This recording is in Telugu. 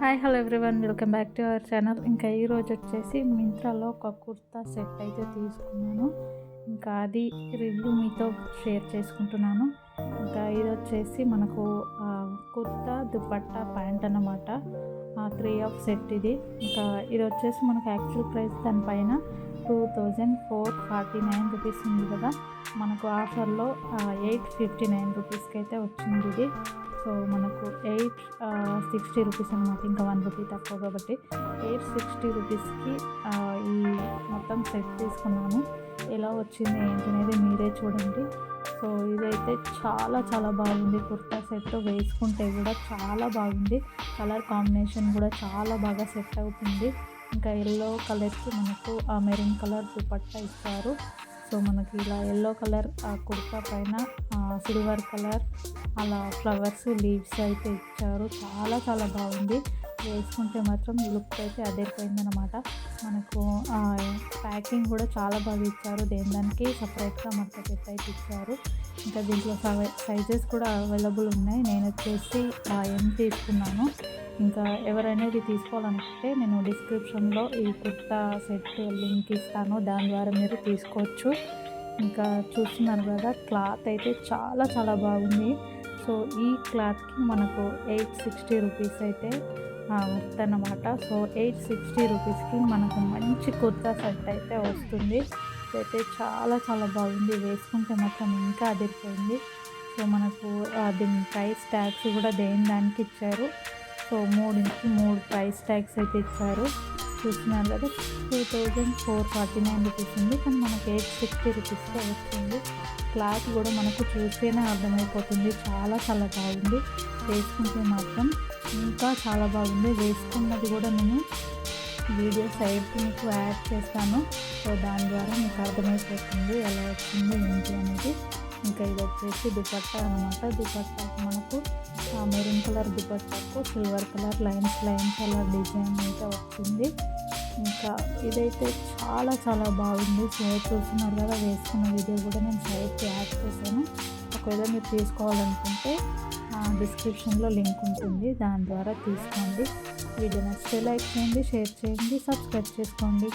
Hi hello everyone, welcome back to our channel. ఇంకా ఈరోజు వచ్చేసి మింత్రాలో ఒక కుర్తా సెట్ అయితే తీసుకున్నాను. ఇంకా అది రివ్యూ మీతో షేర్ చేసుకుంటున్నాను. ఇంకా ఇది వచ్చేసి మనకు కుర్తా దుపట్టా ప్యాంట్ అన్నమాట. 3 ఆఫ్ సెట్ ఇది. ఇంకా ఇది వచ్చేసి మనకు యాక్చువల్ ప్రైస్ దానిపైన 2449 రూపీస్ ఉంది కదా, మనకు ఆఫర్లో 859 రూపీస్కి అయితే వచ్చింది ఇది. సో మనకు 860 రూపీస్ అనమాట, ఇంకా 1 రూపీ తక్కువ కాబట్టి 860 రూపీస్కి ఈ మొత్తం సెట్ తీసుకున్నాను. ఎలా వచ్చింది ఏంటి అనేది మీరే చూడండి. సో ఇదైతే చాలా బాగుంది. కుర్తా సెట్ వేసుకుంటే కూడా చాలా బాగుంది. కలర్ కాంబినేషన్ కూడా చాలా బాగా సెట్ అవుతుంది. ఇంకా ఎల్లో కలర్కి మనకు మెరూన్ కలర్ దుపట్టా ఇస్తారు. సో మనకి ఇలా ఎల్లో కలర్ కుర్తా పైన సిల్వర్ కలర్ అలా ఫ్లవర్స్ లీవ్స్ అయితే ఇచ్చారు. చాలా బాగుంది. వేసుకుంటే మాత్రం లుక్ అయితే అదిరిపోయిందనమాట. మనకు ప్యాకింగ్ కూడా చాలా బాగా ఇచ్చారు. దానికి సపరేట్గా మడత పెట్టి అయితే ఇచ్చారు. ఇంకా దీంట్లో సైజెస్ కూడా అవైలబుల్ ఉన్నాయి. నేను వచ్చేసి M తీసుకున్నాను. ఇంకా ఎవరైనా ఇది తీసుకోవాలనుకుంటే నేను డిస్క్రిప్షన్లో ఈ కుర్తా సెట్ లింక్ ఇస్తాను, దాని ద్వారా మీరు తీసుకోవచ్చు. ఇంకా చూస్తున్నారు కదా, క్లాత్ అయితే చాలా బాగుంది. సో ఈ క్లాత్కి మనకు 860 రూపీస్ అయితే అన్నమాట. సో 860 రూపీస్కి మనకు మంచి కుర్తా సెట్ అయితే వస్తుంది. అయితే చాలా బాగుంది. వేసుకుంటే మాత్రం ఇంకా అదిరిపోయింది. సో మనకు దీని ప్రైస్ ట్యాగ్స్ కూడా దానికి ఇచ్చారు. సో 3 ప్రైస్ ట్యాగ్స్ అయితే ఇచ్చారు. చూస్తున్నారు కదా, 2449 రూపీస్ ఉంది, కానీ మనకు 860 రూపీస్తో వచ్చింది. క్లాత్ కూడా మనకు చూస్తేనే అర్థమైపోతుంది. చాలా బాగుంది. వేసుకుంటే మాత్రం ఇంకా చాలా బాగుంది. వేసుకున్నది కూడా నేను వీడియో సైడ్కి మీకు యాడ్ చేస్తాను. సో దాని ద్వారా మీకు అర్థమైపోతుంది ఎలా వచ్చింది ఏంటి అనేది. ఇంకా ఇది వచ్చేసి దుపట్టా అనమాట. దుపట్టాకు మనకు మెరూన్ కలర్ దుపట్టాకు సిల్వర్ కలర్ లైన్స్ అలా డిజైన్ అయితే వచ్చింది. ఇంకా ఇదైతే చాలా బాగుంది. సో చూస్తున్నారు కదా, వేసుకున్న వీడియో కూడా నేను సైడ్కి యాడ్ చేశాను. ఒకవేళ మీరు తీసుకోవాలనుకుంటే డిస్క్రిప్షన్లో లింక్ ఉంటుంది, దాని ద్వారా తీసుకోండి. వీడియో నచ్చితే లైక్ చేయండి, షేర్ చేయండి, సబ్స్క్రైబ్ చేసుకోండి.